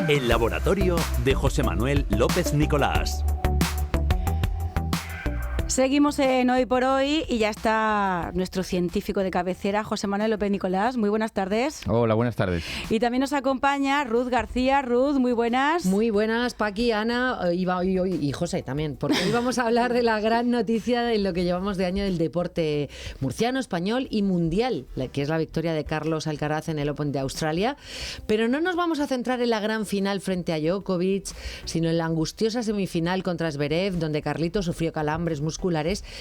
El laboratorio de José Manuel López Nicolás. Seguimos en Hoy por Hoy y ya está nuestro científico de cabecera, José Manuel López Nicolás. Muy buenas tardes. Hola, buenas tardes. Y también nos acompaña Ruth García. Ruth, muy buenas. Muy buenas, Paqui, Ana y José también, porque hoy vamos a hablar de la gran noticia de lo que llevamos de año del deporte murciano, español y mundial, que es la victoria de Carlos Alcaraz en el Open de Australia. Pero no nos vamos a centrar en la gran final frente a Djokovic, sino en la angustiosa semifinal contra Zverev, donde Carlito sufrió calambres musculares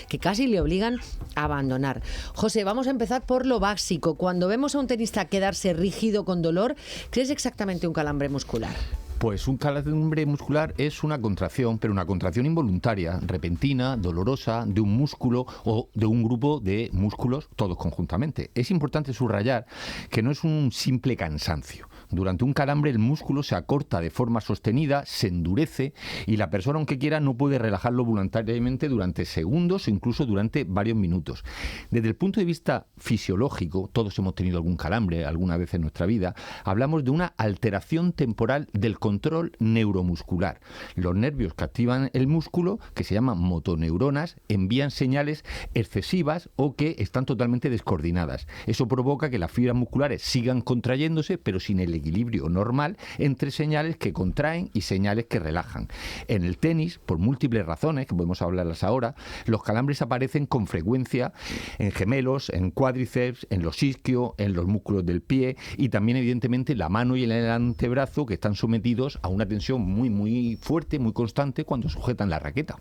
que casi le obligan a abandonar. José, vamos a empezar por lo básico. Cuando vemos a un tenista quedarse rígido con dolor, ¿qué es exactamente un calambre muscular? Pues un calambre muscular es una contracción, pero una contracción involuntaria, repentina, dolorosa, de un músculo o de un grupo de músculos, todos conjuntamente. Es importante subrayar que no es un simple cansancio. Durante un calambre el músculo se acorta de forma sostenida, se endurece y la persona, aunque quiera, no puede relajarlo voluntariamente durante segundos o incluso durante varios minutos. Desde el punto de vista fisiológico, todos hemos tenido algún calambre alguna vez en nuestra vida, hablamos de una alteración temporal del control neuromuscular. Los nervios que activan el músculo, que se llaman motoneuronas, envían señales excesivas o que están totalmente descoordinadas. Eso provoca que las fibras musculares sigan contrayéndose, pero sin el equilibrio normal entre señales que contraen y señales que relajan. En el tenis, por múltiples razones, que podemos hablarlas ahora, los calambres aparecen con frecuencia en gemelos, en cuádriceps, en los isquios, en los músculos del pie y también, evidentemente, la mano y el antebrazo, que están sometidos a una tensión muy fuerte, muy constante cuando sujetan la raqueta.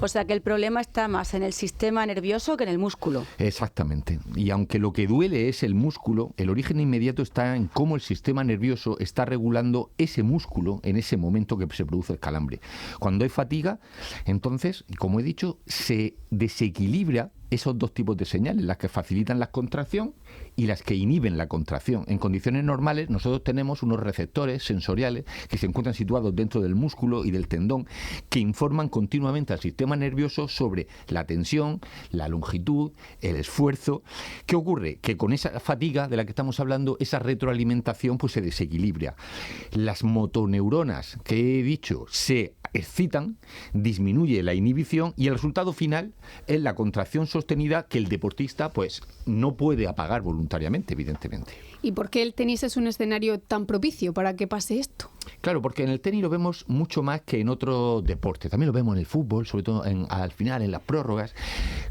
O sea que el problema está más en el sistema nervioso que en el músculo. Exactamente. Y aunque lo que duele es el músculo, el origen inmediato está en cómo el sistema nervioso está regulando ese músculo en ese momento que se produce el calambre. Cuando hay fatiga, entonces, como he dicho, se desequilibra esos dos tipos de señales, las que facilitan la contracción y las que inhiben la contracción. En condiciones normales nosotros tenemos unos receptores sensoriales que se encuentran situados dentro del músculo y del tendón que informan continuamente al sistema nervioso sobre la tensión, la longitud, el esfuerzo. ¿Qué ocurre? Que con esa fatiga de la que estamos hablando, esa retroalimentación pues se desequilibra. Las motoneuronas que he dicho se excitan, disminuye la inhibición y el resultado final es la contracción sostenida que el deportista pues no puede apagar voluntariamente, evidentemente. ¿Y por qué el tenis es un escenario tan propicio para que pase esto? Claro, porque en el tenis lo vemos mucho más que en otros deportes. También lo vemos en el fútbol, sobre todo al final, en las prórrogas.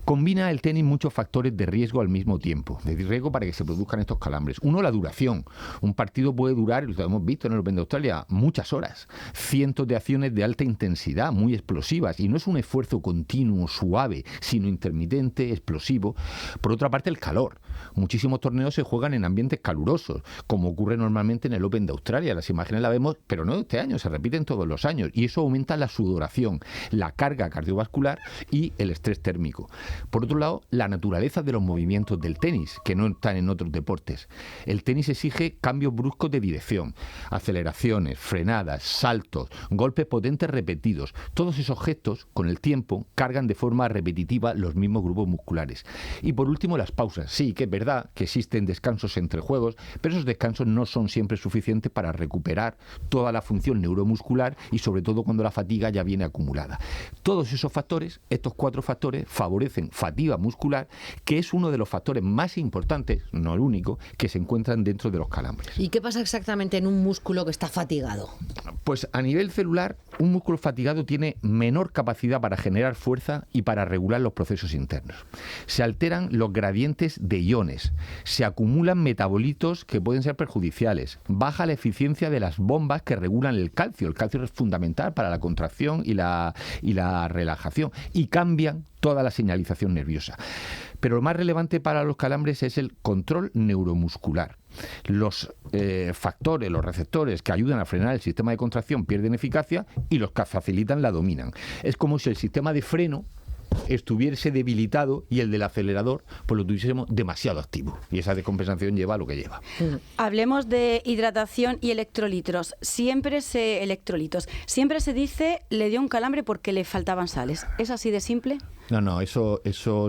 Combina el tenis muchos factores de riesgo al mismo tiempo, de riesgo para que se produzcan estos calambres. Uno, la duración. Un partido puede durar, lo hemos visto en el Open de Australia, muchas horas. Cientos de acciones de alta intensidad, muy explosivas. Y no es un esfuerzo continuo, suave, sino intermitente, explosivo. Por otra parte, el calor. Muchísimos torneos se juegan en ambientes calurosos, como ocurre normalmente en el Open de Australia. Las imágenes las vemos, pero no de este año, se repiten todos los años. Y eso aumenta la sudoración, la carga cardiovascular y el estrés térmico. Por otro lado, la naturaleza de los movimientos del tenis, que no están en otros deportes. El tenis exige cambios bruscos de dirección, aceleraciones, frenadas, saltos, golpes potentes repetidos. Todos esos gestos, con el tiempo, cargan de forma repetitiva los mismos grupos musculares. Y por último, las pausas. Sí, que es verdad que existen descansos entre juegos, pero esos descansos no son siempre suficientes para recuperar toda la función neuromuscular y sobre todo cuando la fatiga ya viene acumulada. Todos esos factores, estos 4 factores, favorecen fatiga muscular, que es uno de los factores más importantes, no el único, que se encuentran dentro de los calambres. ¿Y qué pasa exactamente en un músculo que está fatigado? Pues a nivel celular, un músculo fatigado tiene menor capacidad para generar fuerza y para regular los procesos internos. Se alteran los gradientes de iones, se acumulan metabolitos que pueden ser perjudiciales, baja la eficiencia de las bombas que regulan el calcio. El calcio es fundamental para la contracción y la relajación, y cambian toda la señalización nerviosa. Pero lo más relevante para los calambres es el control neuromuscular. Los factores, los receptores que ayudan a frenar el sistema de contracción pierden eficacia y los que facilitan la dominan. Es como si el sistema de freno estuviese debilitado y el del acelerador pues lo tuviésemos demasiado activo, y esa descompensación lleva a lo que lleva. Hablemos de hidratación y electrolitos. Siempre se dice le dio un calambre porque le faltaban sales. ¿Es así de simple? No, eso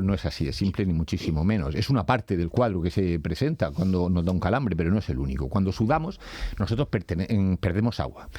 no es así, es simple ni muchísimo menos. Es una parte del cuadro que se presenta cuando nos da un calambre, pero no es el único. Cuando sudamos, nosotros perdemos agua.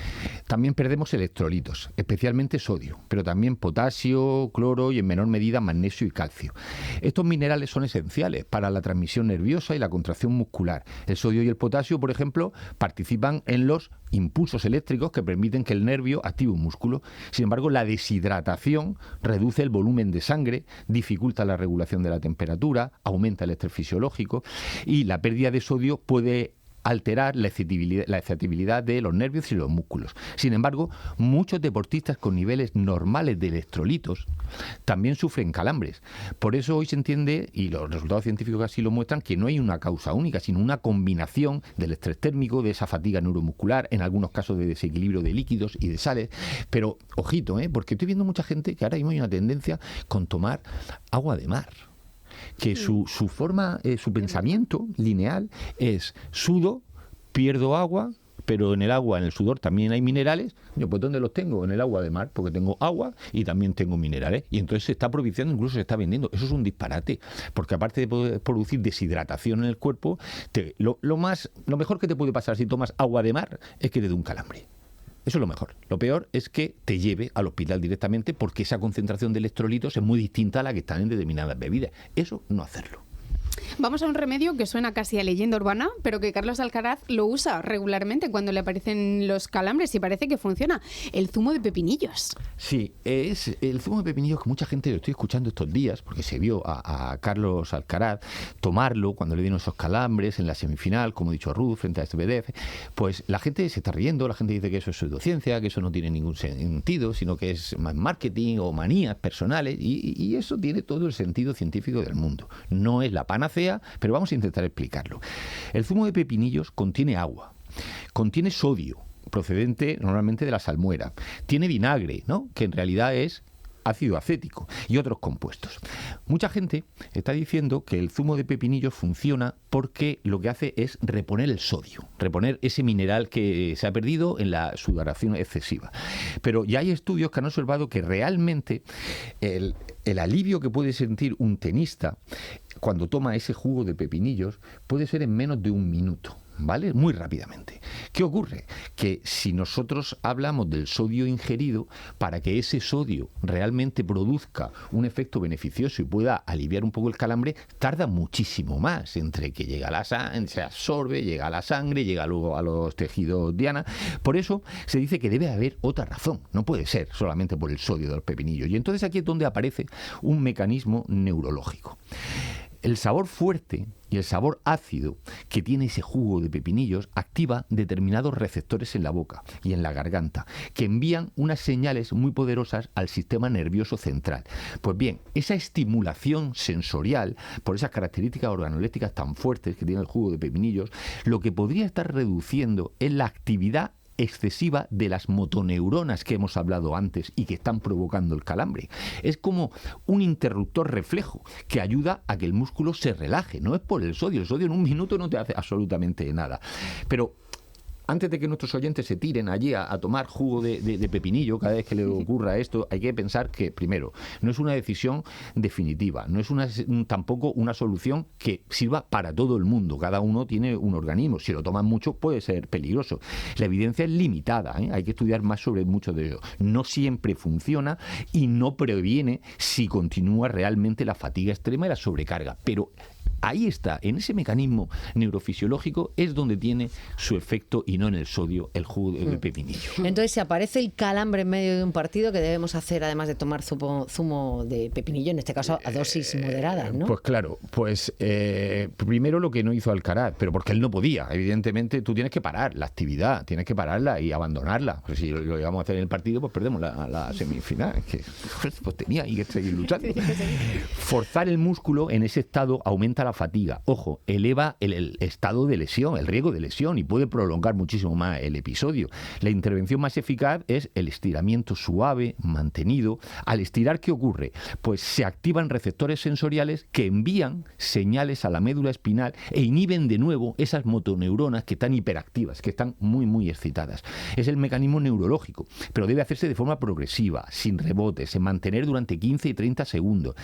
También perdemos electrolitos, especialmente sodio, pero también potasio, cloro y en menor medida magnesio y calcio. Estos minerales son esenciales para la transmisión nerviosa y la contracción muscular. El sodio y el potasio, por ejemplo, participan en los impulsos eléctricos que permiten que el nervio active un músculo. Sin embargo, la deshidratación reduce el volumen de sangre, dificulta la regulación de la temperatura, aumenta el estrés fisiológico y la pérdida de sodio puede alterar la excitabilidad de los nervios y los músculos. Sin embargo, muchos deportistas con niveles normales de electrolitos también sufren calambres. Por eso hoy se entiende, y los resultados científicos así lo muestran, que no hay una causa única, sino una combinación del estrés térmico, de esa fatiga neuromuscular, en algunos casos de desequilibrio de líquidos y de sales. Pero, ojito, porque estoy viendo mucha gente que ahora mismo hay una tendencia con tomar agua de mar. Que su forma, su pensamiento lineal es: sudo, pierdo agua, pero en el agua, en el sudor también hay minerales. Pues ¿dónde los tengo? En el agua de mar, porque tengo agua y también tengo minerales. Y entonces se está propiciando, incluso se está vendiendo. Eso es un disparate, porque aparte de poder producir deshidratación en el cuerpo, lo mejor que te puede pasar si tomas agua de mar es que te dé un calambre. Eso es lo mejor. Lo peor es que te lleve al hospital directamente, porque esa concentración de electrolitos es muy distinta a la que están en determinadas bebidas. Eso no hacerlo. Vamos a un remedio que suena casi a leyenda urbana, pero que Carlos Alcaraz lo usa regularmente cuando le aparecen los calambres y parece que funciona. El zumo de pepinillos. Sí, es el zumo de pepinillos que mucha gente lo estoy escuchando estos días, porque se vio a Carlos Alcaraz tomarlo cuando le dieron esos calambres en la semifinal, como he dicho a Ruth, frente a Medvedev. Pues la gente se está riendo, la gente dice que eso es pseudociencia, que eso no tiene ningún sentido, sino que es más marketing o manías personales, y eso tiene todo el sentido científico del mundo. No es la panacea, pero vamos a intentar explicarlo. El zumo de pepinillos contiene agua, contiene sodio, procedente normalmente de la salmuera, tiene vinagre, ¿no?, que en realidad es ácido acético, y otros compuestos. Mucha gente está diciendo que el zumo de pepinillos funciona porque lo que hace es reponer el sodio, reponer ese mineral que se ha perdido en la sudoración excesiva. Pero ya hay estudios que han observado que realmente el alivio que puede sentir un tenista cuando toma ese jugo de pepinillos puede ser en menos de un minuto. ¿Vale? Muy rápidamente. ¿Qué ocurre? Que si nosotros hablamos del sodio ingerido, para que ese sodio realmente produzca un efecto beneficioso y pueda aliviar un poco el calambre, tarda muchísimo más entre que llega a la sangre, se absorbe, llega a la sangre, llega luego a los tejidos diana. Por eso se dice que debe haber otra razón. No puede ser solamente por el sodio de los pepinillos. Y entonces aquí es donde aparece un mecanismo neurológico. El sabor fuerte y el sabor ácido que tiene ese jugo de pepinillos activa determinados receptores en la boca y en la garganta, que envían unas señales muy poderosas al sistema nervioso central. Pues bien, esa estimulación sensorial, por esas características organolépticas tan fuertes que tiene el jugo de pepinillos, lo que podría estar reduciendo es la actividad excesiva de las motoneuronas que hemos hablado antes y que están provocando el calambre. Es como un interruptor reflejo que ayuda a que el músculo se relaje. No es por el sodio en un minuto no te hace absolutamente nada. Pero antes de que nuestros oyentes se tiren allí a tomar jugo de pepinillo cada vez que le ocurra esto, hay que pensar que, primero, no es una decisión definitiva, no es tampoco una solución que sirva para todo el mundo. Cada uno tiene un organismo. Si lo toman mucho puede ser peligroso. La evidencia es limitada, hay que estudiar más sobre mucho de ello. No siempre funciona y no previene si continúa realmente la fatiga extrema y la sobrecarga. Pero ahí está, en ese mecanismo neurofisiológico es donde tiene su efecto y no en el sodio, el jugo de pepinillo. Entonces, si aparece el calambre en medio de un partido, ¿qué debemos hacer además de tomar zumo de pepinillo, en este caso a dosis moderadas, ¿no? Pues claro, primero lo que no hizo Alcaraz, pero porque él no podía. Evidentemente tú tienes que parar la actividad, tienes que pararla y abandonarla. Pues si lo íbamos a hacer en el partido, pues perdemos la semifinal. Pues tenía que seguir luchando. Forzar el músculo en ese estado aumenta la fatiga. Ojo, eleva el estado de lesión, el riesgo de lesión, y puede prolongar muchísimo más el episodio. La intervención más eficaz es el estiramiento suave, mantenido. Al estirar, ¿qué ocurre? Pues se activan receptores sensoriales que envían señales a la médula espinal e inhiben de nuevo esas motoneuronas que están hiperactivas, que están muy, muy excitadas. Es el mecanismo neurológico, pero debe hacerse de forma progresiva, sin rebotes, se mantener durante 15 y 30 segundos.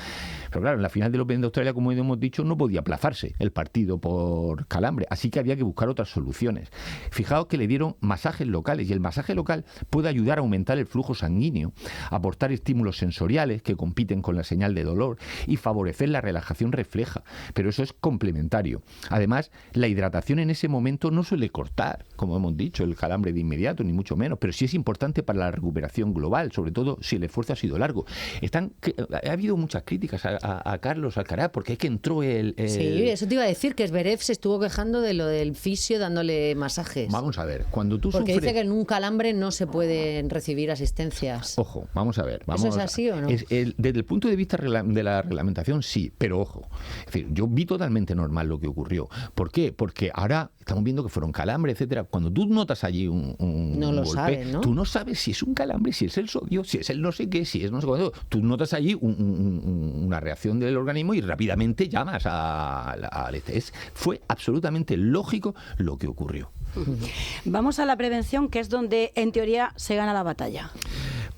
Pero claro, en la final del Open de Australia, como hemos dicho, no podía aplazarse el partido por calambre, así que había que buscar otras soluciones. Fijaos que le dieron masajes locales, y el masaje local puede ayudar a aumentar el flujo sanguíneo, aportar estímulos sensoriales que compiten con la señal de dolor y favorecer la relajación refleja, pero eso es complementario. Además, la hidratación en ese momento no suele cortar, como hemos dicho, el calambre de inmediato, ni mucho menos, pero sí es importante para la recuperación global, sobre todo si el esfuerzo ha sido largo. Ha habido muchas críticas a Carlos Alcaraz, porque es que entró el... Sí, eso te iba a decir, que Zverev se estuvo quejando de lo del fisio dándole masajes. Vamos a ver, cuando tú porque sufres... dice que en un calambre no se pueden recibir asistencias. Ojo, vamos a ver. ¿Eso es así o no? Desde el punto de vista de la reglamentación, sí, pero ojo. Es decir, yo vi totalmente normal lo que ocurrió. ¿Por qué? Porque ahora estamos viendo que fueron calambres, etcétera. Cuando tú notas allí un no lo golpe, sabes, ¿no? tú no sabes si es un calambre, si es el sodio, si es el no sé qué, si es no sé cuándo. Tú notas allí una reacción del organismo y rápidamente llamas al fue absolutamente lógico lo que ocurrió. Vamos a la prevención, que es donde en teoría se gana la batalla.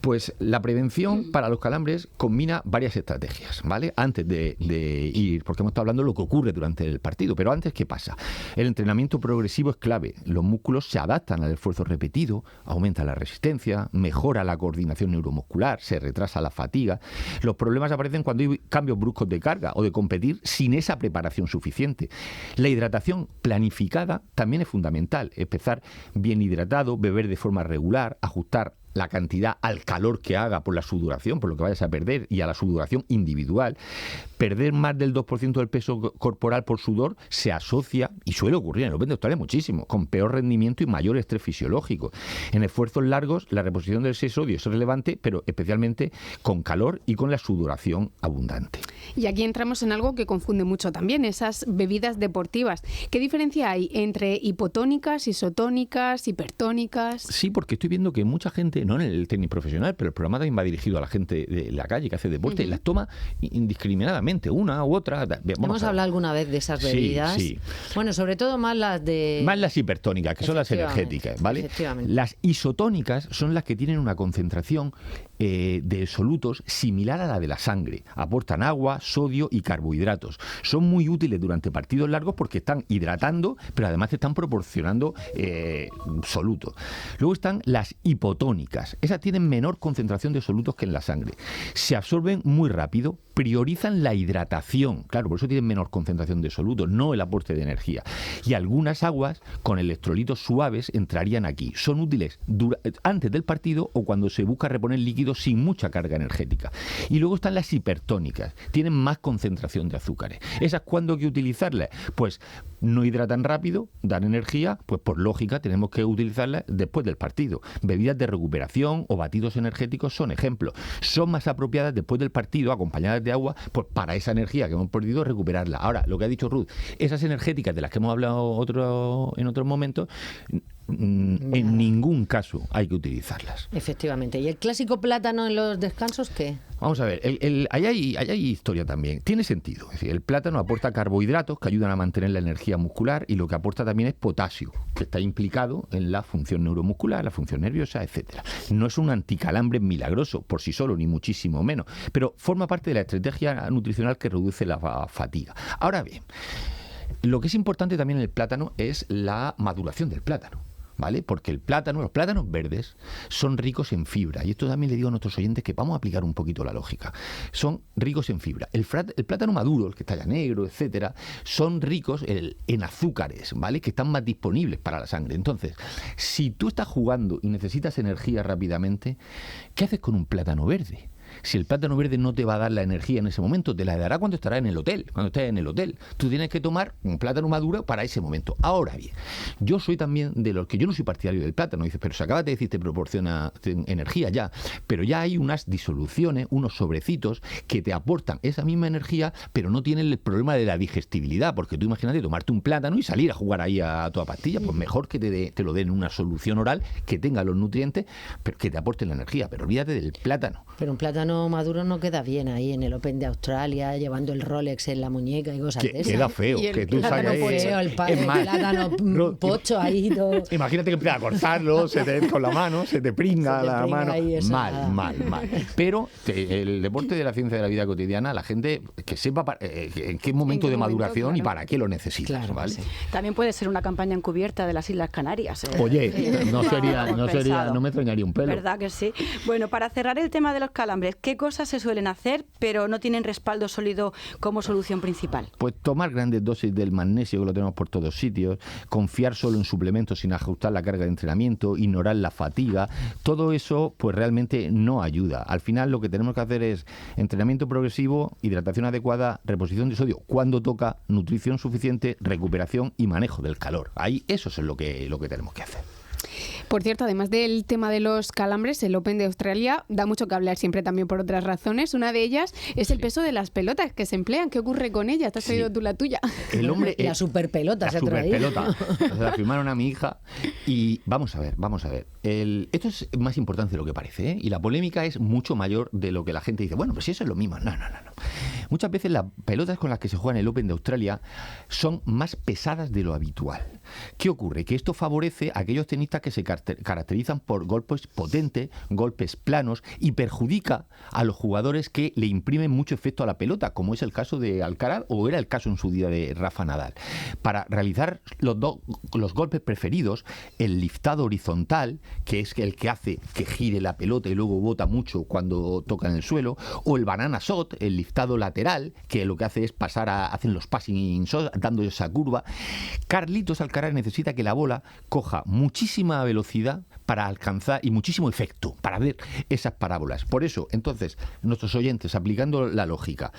Pues la prevención para los calambres combina varias estrategias, ¿vale? Antes de ir, porque hemos estado hablando de lo que ocurre durante el partido, pero antes, ¿qué pasa? El entrenamiento progresivo es clave. Los músculos se adaptan al esfuerzo repetido, aumenta la resistencia, mejora la coordinación neuromuscular, se retrasa la fatiga. Los problemas aparecen cuando hay cambios bruscos de carga o de competir sin esa preparación suficiente. La hidratación planificada también es fundamental. Empezar bien hidratado, beber de forma regular, ajustar la cantidad al calor que haga por la sudoración, por lo que vayas a perder, y a la sudoración individual. Perder más del 2% del peso corporal por sudor se asocia, y suele ocurrir en el Open de Australia muchísimo, con peor rendimiento y mayor estrés fisiológico. En esfuerzos largos, la reposición del sodio es relevante, pero especialmente con calor y con la sudoración abundante. Y aquí entramos en algo que confunde mucho también, esas bebidas deportivas. ¿Qué diferencia hay entre hipotónicas, isotónicas, hipertónicas? Sí, porque estoy viendo que mucha gente, no en el tenis profesional, pero el programa también va dirigido a la gente de la calle que hace deporte, y las toma indiscriminadamente, una u otra. Hemos hablado alguna vez de esas bebidas. Sí. Bueno, sobre todo más las hipertónicas, que son las energéticas, ¿vale? Efectivamente. Las isotónicas son las que tienen una concentración de solutos similar a la de la sangre. Aportan agua, sodio y carbohidratos. Son muy útiles durante partidos largos porque están hidratando, pero además te están proporcionando solutos. Luego están las hipotónicas. Esas tienen menor concentración de solutos que en la sangre. Se absorben muy rápido, priorizan la hidratación. Claro, por eso tienen menor concentración de solutos, no el aporte de energía. Y algunas aguas con electrolitos suaves entrarían aquí. Son útiles antes del partido o cuando se busca reponer líquidos sin mucha carga energética. Y luego están las hipertónicas. Tienen más concentración de azúcares. ¿Esas cuándo hay que utilizarlas? Pues no hidratan rápido, dan energía, pues por lógica tenemos que utilizarlas después del partido. Bebidas de recuperación o batidos energéticos son ejemplos. Son más apropiadas después del partido, acompañadas de agua, pues para esa energía que hemos perdido, recuperarla. Ahora, lo que ha dicho Ruth, esas energéticas de las que hemos hablado en otros momentos, en ningún caso hay que utilizarlas. Efectivamente. ¿Y el clásico plátano en los descansos qué? Vamos a ver, ahí hay historia también. Tiene sentido. Es decir, el plátano aporta carbohidratos que ayudan a mantener la energía muscular, y lo que aporta también es potasio, que está implicado en la función neuromuscular, la función nerviosa, etcétera. No es un anticalambre milagroso por sí solo, ni muchísimo menos, pero forma parte de la estrategia nutricional que reduce la fatiga. Ahora bien, lo que es importante también en el plátano es la maduración del plátano, ¿vale? Porque los plátanos verdes son ricos en fibra, y esto también le digo a nuestros oyentes que vamos a aplicar un poquito la lógica. Son ricos en fibra. El plátano maduro, el que está ya negro, etcétera, son ricos en azúcares, ¿vale? Que están más disponibles para la sangre. Entonces, si tú estás jugando y necesitas energía rápidamente, ¿qué haces con un plátano verde? Si el plátano verde no te va a dar la energía en ese momento, te la dará cuando estarás en el hotel, cuando estés en el hotel. Tú tienes que tomar un plátano maduro para ese momento. Ahora bien, yo soy también de los que yo no soy partidario del plátano. Dices, pero se acaba de decir te proporciona energía ya. Pero ya hay unas disoluciones, unos sobrecitos que te aportan esa misma energía, pero no tienen el problema de la digestibilidad. Porque tú imagínate tomarte un plátano y salir a jugar ahí a toda pastilla. Pues mejor que te lo den en una solución oral que tenga los nutrientes, pero que te aporten la energía. Pero olvídate del plátano. Pero un plátano maduro no queda bien ahí en el Open de Australia, llevando el Rolex en la muñeca y cosas de esas. Queda feo. Y el Que tú plátano salgas ahí. Feo, el plátano pocho ahí. Todo. Imagínate que empieza a cortarlo, con la mano, se te pringa Se te la pringa mano. ahí, eso nada. Mal. Pero el deporte de la ciencia de la vida cotidiana, la gente que sepa en qué momento de maduración y para qué lo necesitas, Claro, ¿vale? sí. También puede ser una campaña encubierta de las Islas Canarias. Oye, no me extrañaría un pelo. ¿Verdad que sí? Bueno, para cerrar el tema de los calambres, ¿qué cosas se suelen hacer pero no tienen respaldo sólido como solución principal? Pues tomar grandes dosis del magnesio, que lo tenemos por todos sitios, confiar solo en suplementos sin ajustar la carga de entrenamiento, ignorar la fatiga, todo eso pues realmente no ayuda. Al final lo que tenemos que hacer es entrenamiento progresivo, hidratación adecuada, reposición de sodio cuando toca, nutrición suficiente, recuperación y manejo del calor. Ahí eso es lo que tenemos que hacer. Por cierto, además del tema de los calambres, el Open de Australia da mucho que hablar siempre también por otras razones. Una de ellas es el peso de las pelotas que se emplean. ¿Qué ocurre con ellas? ¿Te has traído tú la tuya? El hombre, La superpelota se ha traído. Se la firmaron a mi hija y vamos a ver. Esto es más importante de lo que parece, ¿eh? Y la polémica es mucho mayor de lo que la gente dice. Bueno, pues si eso es lo mismo. No. Muchas veces las pelotas con las que se juega en el Open de Australia son más pesadas de lo habitual. ¿Qué ocurre? Que esto favorece a aquellos tenistas que se caracterizan por golpes potentes, golpes planos, y perjudica a los jugadores que le imprimen mucho efecto a la pelota, como es el caso de Alcaraz o era el caso en su día de Rafa Nadal. Para realizar los golpes preferidos, el liftado horizontal, que es el que hace que gire la pelota y luego bota mucho cuando toca en el suelo, o el banana shot, el liftado lateral, que lo que hace es hacen los passing shots dando esa curva. Carlitos Alcaraz necesita que la bola coja muchísima velocidad para alcanzar y muchísimo efecto para ver esas parábolas. Por eso, entonces, nuestros oyentes, aplicando la lógica,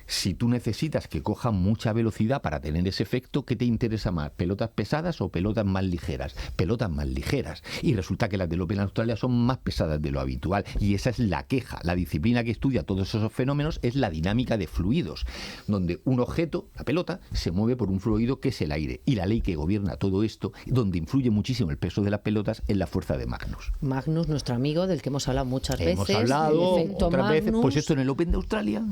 si tú necesitas que coja mucha velocidad para tener ese efecto, ¿qué te interesa más? ¿Pelotas pesadas o pelotas más ligeras? Pelotas más ligeras. Y resulta que las del Open de Australia son más pesadas de lo habitual. Y esa es la queja. La disciplina que estudia todos esos fenómenos es la dinámica de fluidos, donde un objeto, la pelota, se mueve por un fluido que es el aire. Y la ley que gobierna todo esto, donde influye muchísimo el peso de las pelotas, es la fuerza de Magnus. Magnus, nuestro amigo, del que hemos hablado muchas veces. Hemos hablado el efecto otras veces. Magnus. Pues esto en el Open de Australia,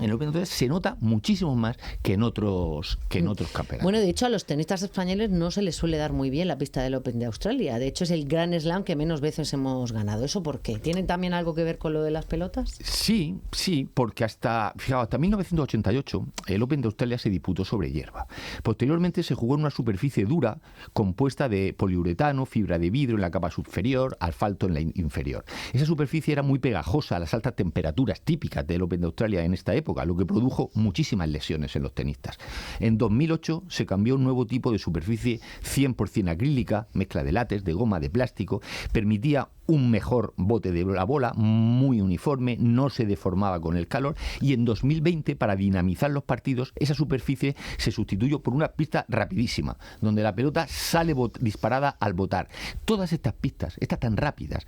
se nota muchísimo más que en otros campeonatos. Bueno, de hecho, a los tenistas españoles no se les suele dar muy bien la pista del Open de Australia. De hecho, es el Grand Slam que menos veces hemos ganado. ¿Eso por qué? ¿Tiene también algo que ver con lo de las pelotas? Sí, porque hasta 1988 el Open de Australia se disputó sobre hierba. Posteriormente se jugó en una superficie dura compuesta de poliuretano, fibra de vidrio en la capa superior, asfalto en la inferior. Esa superficie era muy pegajosa a las altas temperaturas típicas del Open de Australia en esta época, lo que produjo muchísimas lesiones en los tenistas. En 2008 se cambió un nuevo tipo de superficie 100% acrílica, mezcla de látex, de goma, de plástico, permitía un mejor bote de la bola, muy uniforme, no se deformaba con el calor, y en 2020, para dinamizar los partidos, esa superficie se sustituyó por una pista rapidísima, donde la pelota sale disparada al botar. Todas estas pistas, estas tan rápidas,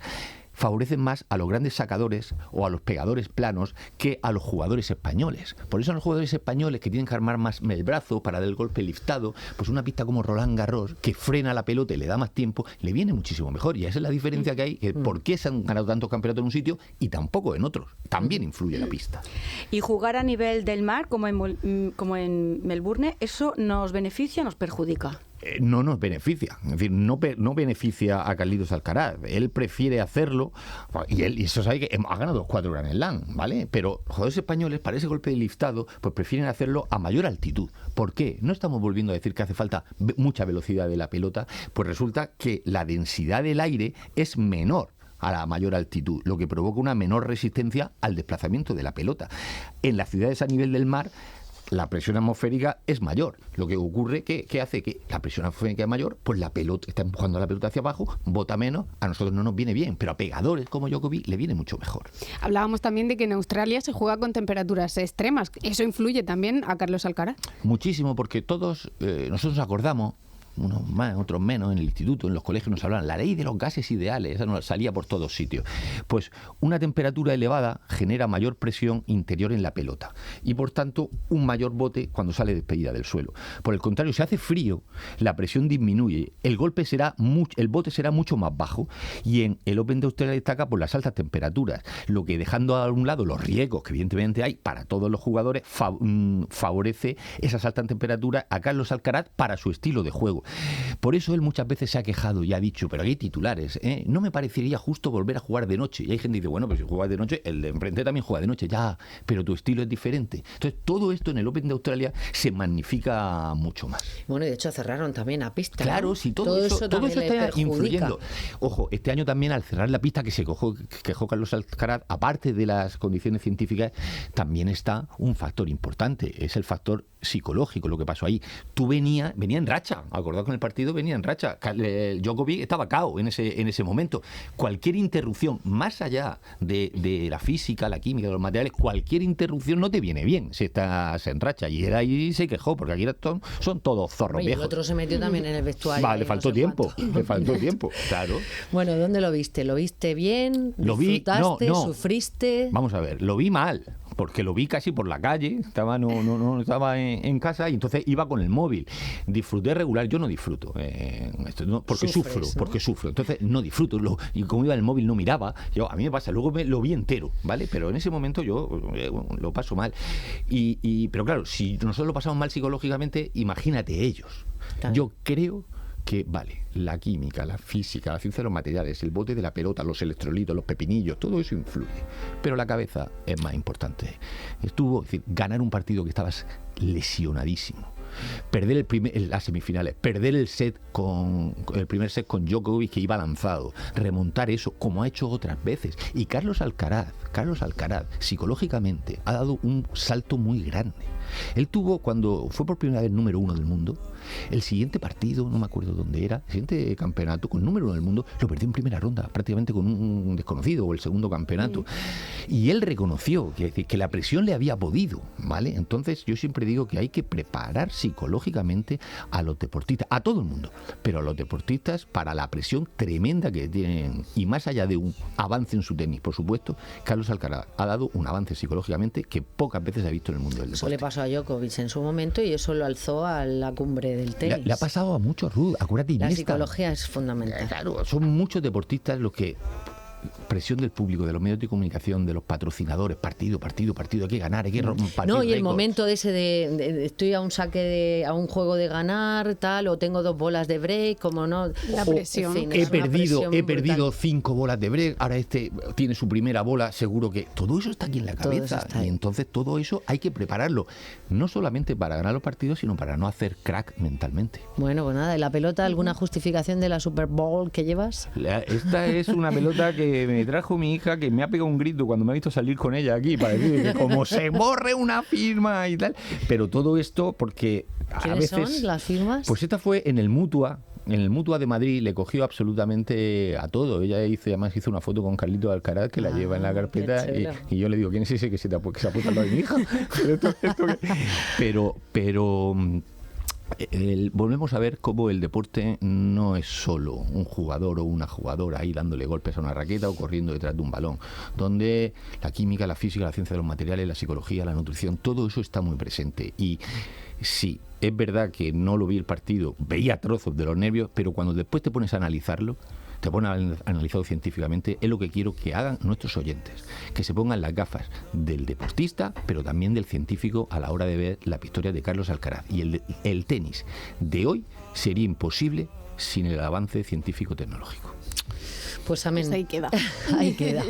favorecen más a los grandes sacadores o a los pegadores planos que a los jugadores españoles. Por eso a los jugadores españoles que tienen que armar más el brazo para dar el golpe liftado, pues una pista como Roland Garros, que frena la pelota y le da más tiempo, le viene muchísimo mejor. Y esa es la diferencia que hay, que por qué se han ganado tantos campeonatos en un sitio y tampoco en otros. También influye la pista. Y jugar a nivel del mar, como en Melbourne, ¿eso nos beneficia o nos perjudica? No nos beneficia, es decir, no beneficia a Carlitos Alcaraz. Él prefiere hacerlo y eso sabe que ha ganado 4 Grand Slam, ¿vale? Pero los jugadores españoles, para ese golpe de liftado, pues prefieren hacerlo a mayor altitud. ¿Por qué? No estamos volviendo a decir que hace falta mucha velocidad de la pelota, pues resulta que la densidad del aire es menor a la mayor altitud, lo que provoca una menor resistencia al desplazamiento de la pelota. En las ciudades a nivel del mar, la presión atmosférica es mayor. Lo que ocurre que hace que la presión atmosférica es mayor, pues la pelota está empujando la pelota hacia abajo, bota menos, a nosotros no nos viene bien, pero a pegadores como Djokovic le viene mucho mejor. Hablábamos también de que en Australia se juega con temperaturas extremas. ¿Eso influye también a Carlos Alcaraz? Muchísimo, porque todos nosotros nos acordamos, unos más, otros menos, en el instituto, en los colegios nos hablaban, la ley de los gases ideales, esa nos salía por todos sitios. Pues una temperatura elevada genera mayor presión interior en la pelota y por tanto un mayor bote cuando sale despedida del suelo. Por el contrario, si hace frío, la presión disminuye, el bote será mucho más bajo, y en el Open de Australia destaca por las altas temperaturas, lo que, dejando a un lado los riesgos que evidentemente hay para todos los jugadores, favorece esas altas temperaturas a Carlos Alcaraz para su estilo de juego. Por eso él muchas veces se ha quejado y ha dicho, pero aquí hay titulares, no me parecería justo volver a jugar de noche. Y hay gente que dice, bueno, pues si juegas de noche, el de enfrente también juega de noche, ya, pero tu estilo es diferente. Entonces todo esto en el Open de Australia se magnifica mucho más. Bueno, y de hecho cerraron también a pista. Claro, ¿no? sí, todo eso está influyendo. Ojo, este año también al cerrar la pista que se quejó Carlos Alcaraz, aparte de las condiciones científicas, también está un factor importante, es el factor psicológico, lo que pasó ahí. Tú venía en racha, acordado con el partido, venía en racha. Djokovic estaba cao en ese momento. Cualquier interrupción, más allá de la física, la química, de los materiales, cualquier interrupción no te viene bien si estás en racha. Y él ahí se quejó, porque aquí son todos zorros viejos. Y el otro se metió también en el vestuario. Le faltó tiempo, claro. Bueno, ¿dónde lo viste? ¿Lo viste bien? Lo vi, ¿Disfrutaste? no. ¿Sufriste? Vamos a ver, lo vi mal, porque lo vi casi por la calle, no estaba en casa, y entonces iba con el móvil. Disfruté regular, yo no disfruto, porque sufro, entonces no disfruto, y como iba en el móvil no miraba, a mí me pasa, luego lo vi entero, ¿vale? Pero en ese momento yo lo paso mal, pero claro, si nosotros lo pasamos mal psicológicamente, imagínate ellos. Claro. Yo creo que, vale, la química, la física, la ciencia de los materiales, el bote de la pelota, los electrolitos, los pepinillos, todo eso influye. Pero la cabeza es más importante. Es decir, ganar un partido que estabas lesionadísimo, perder las semifinales, perder el primer set con Djokovic, que iba lanzado, remontar eso, como ha hecho otras veces. Y Carlos Alcaraz, psicológicamente, ha dado un salto muy grande. Él tuvo, cuando fue por primera vez número 1 del mundo, el siguiente partido, no me acuerdo dónde era, el siguiente campeonato con número 1 del mundo, lo perdió en primera ronda, prácticamente con un desconocido, o el segundo campeonato. Y él reconoció que la presión le había podido, ¿vale? Entonces yo siempre digo que hay que preparar psicológicamente a los deportistas, a todo el mundo, pero a los deportistas para la presión tremenda que tienen. Y más allá de un avance en su tenis, por supuesto, Carlos Alcaraz ha dado un avance psicológicamente que pocas veces ha visto en el mundo del deporte. Eso le pasó a Djokovic en su momento, y eso lo alzó a la cumbre del tenis. Le ha pasado a muchos, Ruth, acuérdate. La psicología es fundamental. Claro, son muchos deportistas los que... Presión del público, de los medios de comunicación, de los patrocinadores, partido, hay que ganar, hay que romper. No, y el momento de ese de estoy a un saque a un juego de ganar, tal, o tengo 2 bolas de break, como no. La presión. En fin, he perdido 5 bolas de break, ahora tiene su primera bola, seguro que todo eso está aquí en la cabeza. Y entonces todo eso hay que prepararlo, no solamente para ganar los partidos, sino para no hacer crack mentalmente. Bueno, pues nada, ¿y la pelota, alguna justificación de la Super Bowl que llevas? Esta es una pelota que me trajo mi hija, que me ha pegado un grito cuando me ha visto salir con ella aquí, para decir que como se borre una firma y tal. Pero todo esto porque a veces... ¿Quiénes son las firmas? Pues esta fue en el Mutua. En el Mutua de Madrid, le cogió absolutamente a todo. Ella además hizo una foto con Carlito Alcaraz, que la lleva en la carpeta, y yo le digo, ¿quién es ese que se ha puesto al lado de mi hija? Pero volvemos a ver cómo el deporte no es solo un jugador o una jugadora ahí dándole golpes a una raqueta o corriendo detrás de un balón, donde la química, la física, la ciencia de los materiales, la psicología, la nutrición, todo eso está muy presente. Y sí, es verdad que no lo vi el partido, veía trozos de los nervios, pero cuando después te pones a analizarlo, te pones analizado científicamente, es lo que quiero que hagan nuestros oyentes, que se pongan las gafas del deportista, pero también del científico a la hora de ver la victoria de Carlos Alcaraz. Y el tenis de hoy sería imposible sin el avance científico-tecnológico. Pues amén. Pues ahí queda. Ahí queda.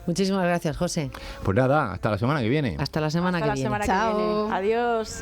Muchísimas gracias, José. Pues nada, hasta la semana que viene. Hasta la semana que viene. Chao. Adiós.